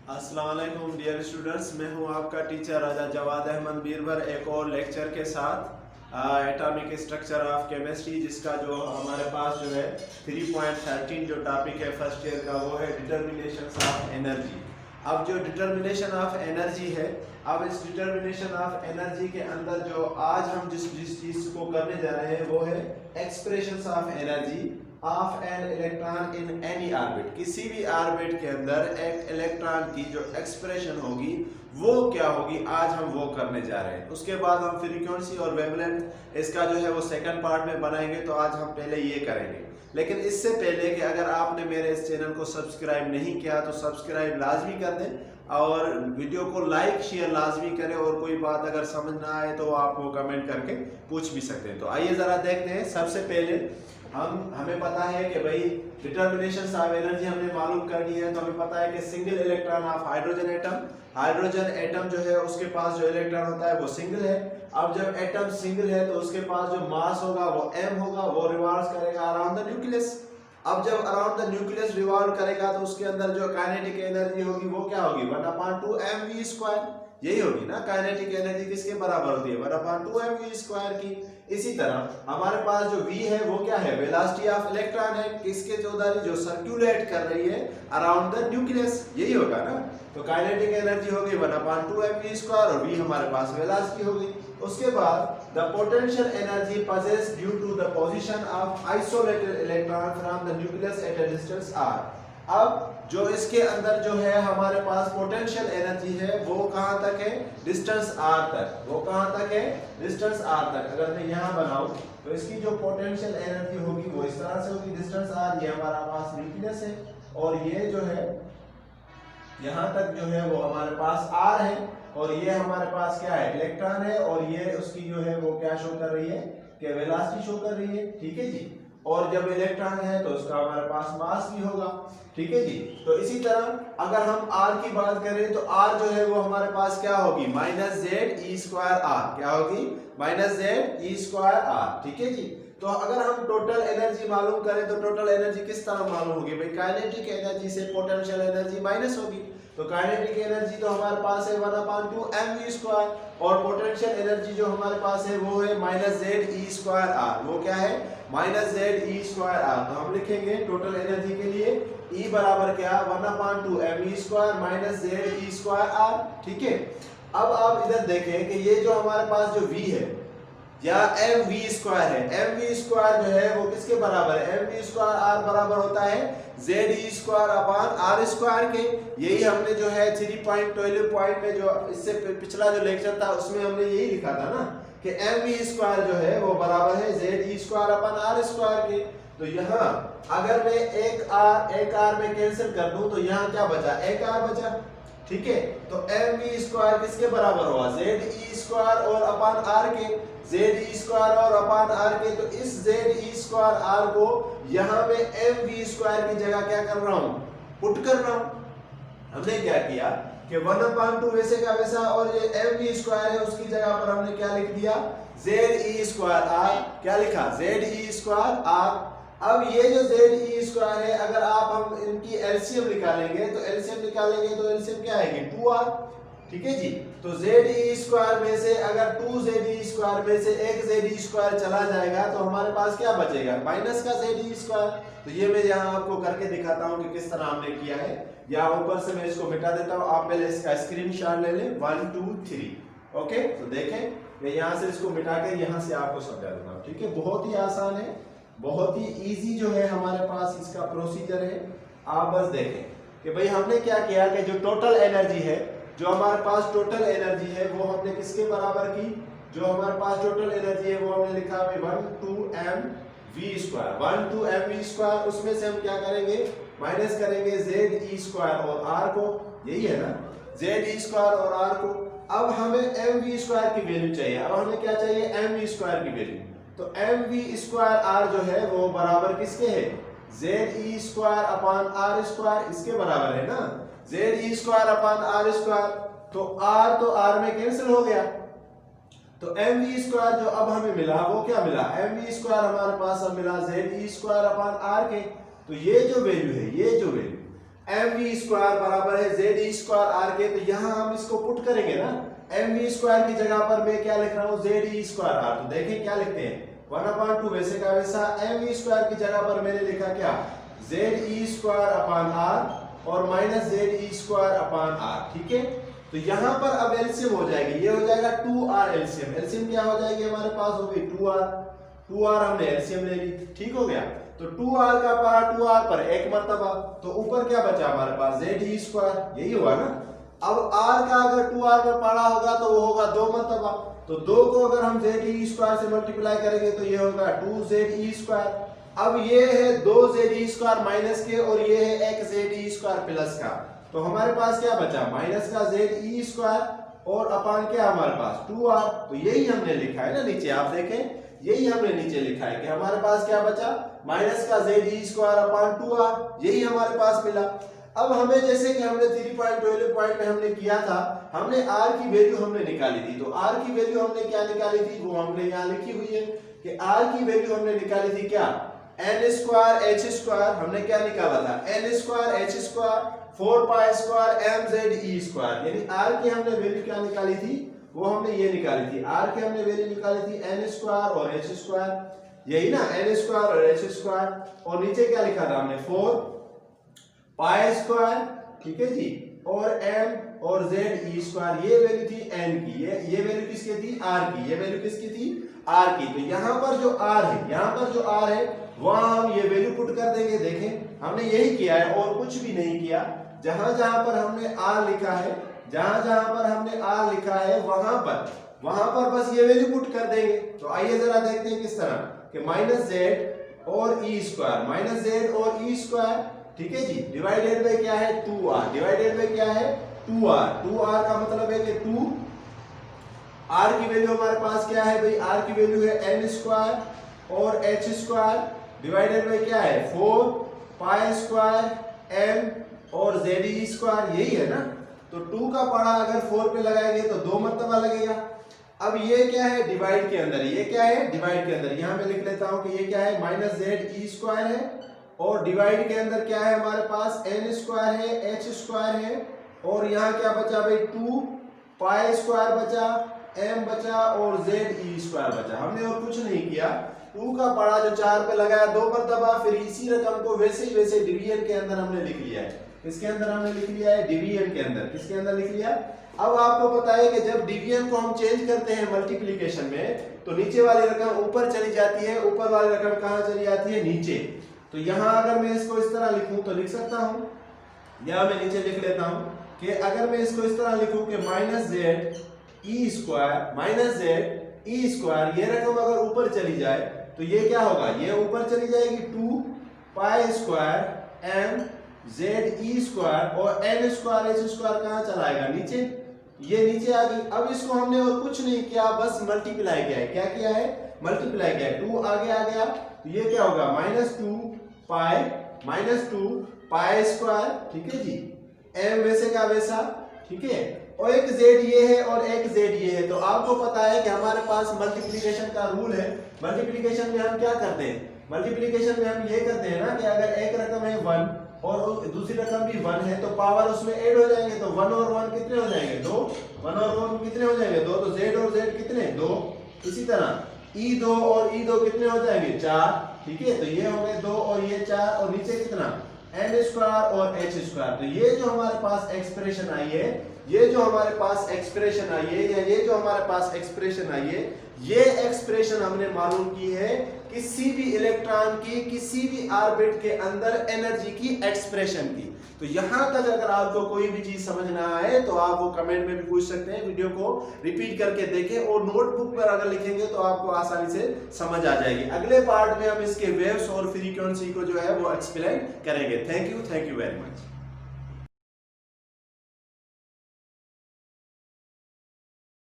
अस्सलाम वालेकुम dear students, मैं हूं आपका टीचर राजा जवाद अहमद बीरबर एक और लेक्चर के साथ एटॉमिक स्ट्रक्चर ऑफ केमिस्ट्री, जिसका जो हमारे पास जो है 3.13 जो टॉपिक है फर्स्ट ईयर का वो है डिटर्मिनेशन ऑफ एनर्जी। अब जो डिटर्मिनेशन ऑफ एनर्जी है, अब इस डिटर्मिनेशन ऑफ एनर्जी के अंदर जो आज हम जिस चीज को करने जा रहे हैं वो है expressions of energy of an electron in any orbit. किसी भी ऑर्बिट के अंदर एक इलेक्ट्रॉन की जो एक्सप्रेशन होगी वो क्या होगी, आज हम वो करने जा रहे हैं। उसके बाद हम फ्रीक्वेंसी और वेवलेंथ इसका जो है वो सेकंड पार्ट में बनाएंगे, तो आज हम पहले ये करेंगे। लेकिन इससे पहले कि अगर आपने मेरे इस चैनल को सब्सक्राइब नहीं किया तो सब्सक्राइब लाजमी कर दें और वीडियो को लाइक शेयर लाजमी करें, और कोई बात अगर समझ ना आए तो आप वो कमेंट करके पूछ भी सकते हैं। तो आइए जरा देखते हैं। सबसे पहले हमें पता है कि भाई डिटर्मिनेशन ऑफ एनर्जी हमने मालूम करनी है, तो हमें पता है कि single electron of hydrogen atom जो है उसके पास जो इलेक्ट्रॉन होता है वो सिंगल है। अब जब एटम सिंगल है तो उसके पास जो मास होगा वो m होगा, वो रिवॉल्व करेगा अराउंड द न्यूक्लियस। अब जब अराउंड द न्यूक्लियस रिवॉल्व करेगा तो उसके अंदर जो काइनेटिक एनर्जी होगी वो क्या होगी, 1/2 mv²। यही होगी ना, काइनेटिक एनर्जी किसके बराबर होती है, 1/2 mv² की। इसी तरह हमारे पास जो v है वो क्या है, वेलोसिटी ऑफ इलेक्ट्रॉन है, किसके चौधारी जो सर्कुलेट कर रही है अराउंड द न्यूक्लियस, यही होगा ना। तो काइनेटिक एनर्जी होगी 1/2 mv² और v हमारे पास वेलोसिटी होगी। उसके बाद the potential energy possess due to the position of isolated electron from the nucleus at a distance r। अब जो इसके अंदर जो है हमारे पास पोटेंशियल एनर्जी है वो कहां तक है, डिस्टेंस r तक। वो कहां तक है, डिस्टेंस r तक। अगर मैं यहां बनाऊं तो इसकी जो पोटेंशियल एनर्जी होगी वो इस तरह से होगी, डिस्टेंस r, ये हमारा पास न्यूक्लियस है और ये जो है यहां तक जो है वो हमारे पास r है, और ये हमारे पास क्या है, इलेक्ट्रॉन है, और ये उसकी जो है वो क्या शो कर रही है, कि वेलोसिटी शो कर रही है। ठीक है जी। और जब इलेक्ट्रॉन है तो उसका हमारे पास मास भी होगा। ठीक है जी। तो इसी तरह अगर हम r की बात करें तो r जो है वो हमारे पास क्या होगी, -ze²r। क्या होगी, -ze²r। ठीक है जी। तो अगर हम टोटल एनर्जी मालूम करें तो टोटल एनर्जी किस तरह मालूम होगी भाई, काइनेटिक एनर्जी से पोटेंशियल एनर्जी माइनस होगी। तो काइनेटिक एनर्जी तो हमारे पास है 1/2 mv², और पोटेंशियल एनर्जी जो हमारे पास है वो है -ze²r। वो क्या है, -ze²r। तो हम लिखेंगे टोटल एनर्जी के लिए E बराबर क्या, 1/2 mv² -ze²r। ठीक है। अब आप इधर देखें कि ये जो हमारे पास जो v है या mv² है, mv² जो है वो किसके बराबर है, mv²r बराबर होता है ze²r² के। यही हमने जो है 3.12 पॉइंट में जो इससे पिछला जो लेक्चर था उसमें हमने यही लिखा था ना कि mv² जो है वो बराबर है ze²r² के। तो यहाँ अगर मैं एक r में कैंसिल कर दूं तो यहाँ क्या बचा, एक r बचा। ठीक है। तो mv² किसके बराबर हुआ, ze² और अपान r के, ze² और अपान r के। तो इस ze²r को यहाँ पे mv² की जगह क्या कर रहा हूँ, पुट कर रहा हूँ। हमने क्या किया कि 1/2 वैसे का वैसा, और ये mv² है उसकी जगह पर हमने क्या लिख दिया, ze²r। क्या लिखा, ze²r। अब ये जो ze² है, अगर आप हम इनकी एलसीएम निकालेंगे तो एलसीएम क्या आएगी, 2r। ठीक है जी। तो ze² में से अगर 2 ze² में से एक ze² चला जाएगा तो हमारे पास क्या बचेगा, माइनस का ze²। तो ये मैं यहाँ आपको करके दिखाता हूँ कि किस तरह हमने किया है, या ऊपर से मैं इसको मिटा देता हूँ। आप पहले इसका स्क्रीनशॉट ले लें, 1 2 3। ओके। तो देखें मैं यहाँ से इसको मिटा कर यहाँ से आपको समझा देता हूँ। ठीक है। बहुत ही आसान है, बहुत ही इजी जो है हमारे पास इसका प्रोसीजर है। आप बस देखें कि भाई हमने क्या किया कि जो टोटल एनर्जी है, जो हमारे पास टोटल एनर्जी है वो हमने किसके बराबर की, जो हमारे पास टोटल एनर्जी है वो हमने लिखा है 1/2 mv²। उसमें से हम क्या करेंगे, माइनस करेंगे ze² और r को, यही है ना, ze² और r को। अब हमें mv² की वैल्यू चाहिए। अब हमें क्या चाहिए, mv² की वैल्यू। तो mv²r जो है वो बराबर किसके है, ze² अपान r², इसके बराबर है ना, ze² अपान r²। तो r में कैंसिल हो गया। तो mv² जो अब हमें मिला वो क्या मिला, mv² हमारे पास अब मिला ze² अपान r के। तो ये जो वैल्यू है, ये जो वैल्यू mv² बराबर है ze² r के। तो यहां हम इसको पुट करेंगे ना, mv² की जगह पर मैं क्या लिख रहा हूं, ze² r। तो देखें क्या लिखते हैं, 1/2 वैसे का वैसा, mv² की जगह पर मैंने लिखा क्या, ze² r और माइनस ze² r। ठीक है, तो यहां पर अब एलसीएम हो जाएगी, ये हो जाएगा 2r एलसीएम। एलसीएम क्या हो जाएगी हमारे पास, हो गई 2r हमने एलसीएम ले ली। ठीक हो गया, तो 2r का पावर 2r पर एक मर्तबा, तो ऊपर क्या बचा हमारे पास, ze², यही हुआ ना। अब r का अगर 2r पर पड़ा होगा तो वो होगा 2 मर्तबा, तो 2 को अगर हम ze² से मल्टीप्लाई करेंगे तो ये होगा 2ze²। अब ये है 2ze² माइनस के और ये है 1ze² प्लस का, तो हमारे पास क्या बचा, माइनस का ze² और अपान क्या हमारे पास 2r। तो यही हमने लिखा है ना नीचे, आप देखें यही हमने नीचे लिखा है कि हमारे पास क्या बचा, माइनस का ze² अपान 2r, यही हमारे पास मिला। अब हमें जैसे कि हमने 3.12 पॉइंट में हमने किया था, हमने r की वैल्यू हमने निकाली थी। तो r की वैल्यू हमने क्या निकाली थी, वो हमने यहाँ लिखी हुई है कि r की वैल्यू हमने निकाली थी क्या, n² हमने क्या निकाला था, n² h² 4π² mze², यानी r की हमने वैल्यू क्या निकाली थी, वो हमने ये निकाली थी, r की हमने वैल्यू निकाली थी n² और h², यही ना, n² और h², और नीचे क्या लिखा था हमने 4π², ठीक है जी, और m और ze², ये वैल्यू थी n की, ये वैल्यू किसकी थी, r की, ये वैल्यू किसकी थी, r की। तो यहाँ पर जो r है, यहाँ पर जो r है वहां हम ये वैल्यू पुट कर देंगे। देखें हमने यही किया है और कुछ भी नहीं किया, जहां जहां पर हमने r लिखा है, जहां जहां पर हमने r लिखा है वहां पर बस ये वैल्यू पुट कर देंगे। तो आइए जरा देखते हैं किस तरह, कि -z और e², माइनस z और e², ठीक है जी, डिवाइडेड बाय क्या है 2r, डिवाइडेड बाय क्या है 2r का मतलब है कि 2 r की वैल्यू हमारे पास क्या है भाई, r की वैल्यू है n² और h², डिवाइडेड बाय क्या है 4π² m और ze², यही है ना। तो 2 का पढ़ा अगर 4 पे लगाएंगे तो 2 मर्तबा लगेगा। अब ये क्या है, डिवाइड के अंदर, ये क्या है डिवाइड के अंदर, यहां मैं लिख लेता हूं कि ये क्या है -ze² है, और डिवाइड के अंदर क्या है हमारे पास n² है, h² है, और यहाँ क्या बचा भाई 2π² बचा, m बचा और ze² बचा। हमने और कुछ नहीं किया, 2 का पढ़ा जो 4 पे लगाया 2 मर्तबा, फिर इसी रकम को वैसे ही वैसे डिवीजन के अंदर हमने लिख लिया है। किसके अंदर हमने लिख लिया है, डिवीजन के अंदर। किसके अंदर लिख लिया, अब आपको पता है कि जब डिवीजन को हम चेंज करते हैं मल्टीप्लिकेशन में, तो नीचे वाली रकम ऊपर चली जाती है, ऊपर वाली रकम कहां चली जाती है, नीचे। तो यहां अगर मैं इसको इस तरह लिखूं तो लिख सकता हूं, या मैं नीचे लिख लेता हूं कि अगर मैं इसको इस तरह लिखूं कि -z e², ये रकम अगर ऊपर चली जाए तो ये क्या होगा, ये ऊपर चली जाएगी 2π² m ze² और n² h² कहां चला आएगा, नीचे, ये नीचे आ गई। अब इसको हमने और कुछ नहीं किया, बस मल्टीप्लाई किया है। क्या किया है, मल्टीप्लाई किया है, 2 आगे आ गया, तो ये क्या होगा -2π², ठीक है जी, m वैसे का वैसा, ठीक है, और एक z ये है और एक z ये है। तो आपको पता है कि हमारे पास मल्टीप्लिकेशन का रूल है। मल्टीप्लिकेशन में हम क्या करते हैं, मल्टीप्लिकेशन में हम ये करते हैं ना कि अगर एक रकम है 1 और दूसरी रकम भी 1 है, तो पावर उसमें ऐड हो जाएंगे, तो 1 और 1 कितने हो जाएंगे, 2, 1 और 1 कितने हो जाएंगे, 2, तो z और z कितने, 2। इसी तरह e2 और e2 कितने हो जाएंगे, 4, ठीक है, तो ये हो गए 2 और ये 4, और नीचे कितना n² और h²। तो ये जो हमारे पास एक्सप्रेशन आई है, ये जो हमारे पास एक्सप्रेशन आई है, या ये जो हमारे पास एक्सप्रेशन आई है, ये एक्सप्रेशन हमने मालूम की है किसी भी इलेक्ट्रॉन की किसी भी ऑर्बिट के अंदर एनर्जी की एक्सप्रेशन की। तो यहां तक अगर आपको कोई भी चीज समझ ना आए तो आप वो कमेंट में भी पूछ सकते हैं, वीडियो को रिपीट करके देखें, और नोटबुक पर अगर लिखेंगे तो आपको आसानी से समझ आ जाएगी। अगले पार्ट में हम इसके वेव्स और फ्रीक्वेंसी को जो है वो एक्सप्लेन करेंगे। Thank you very much.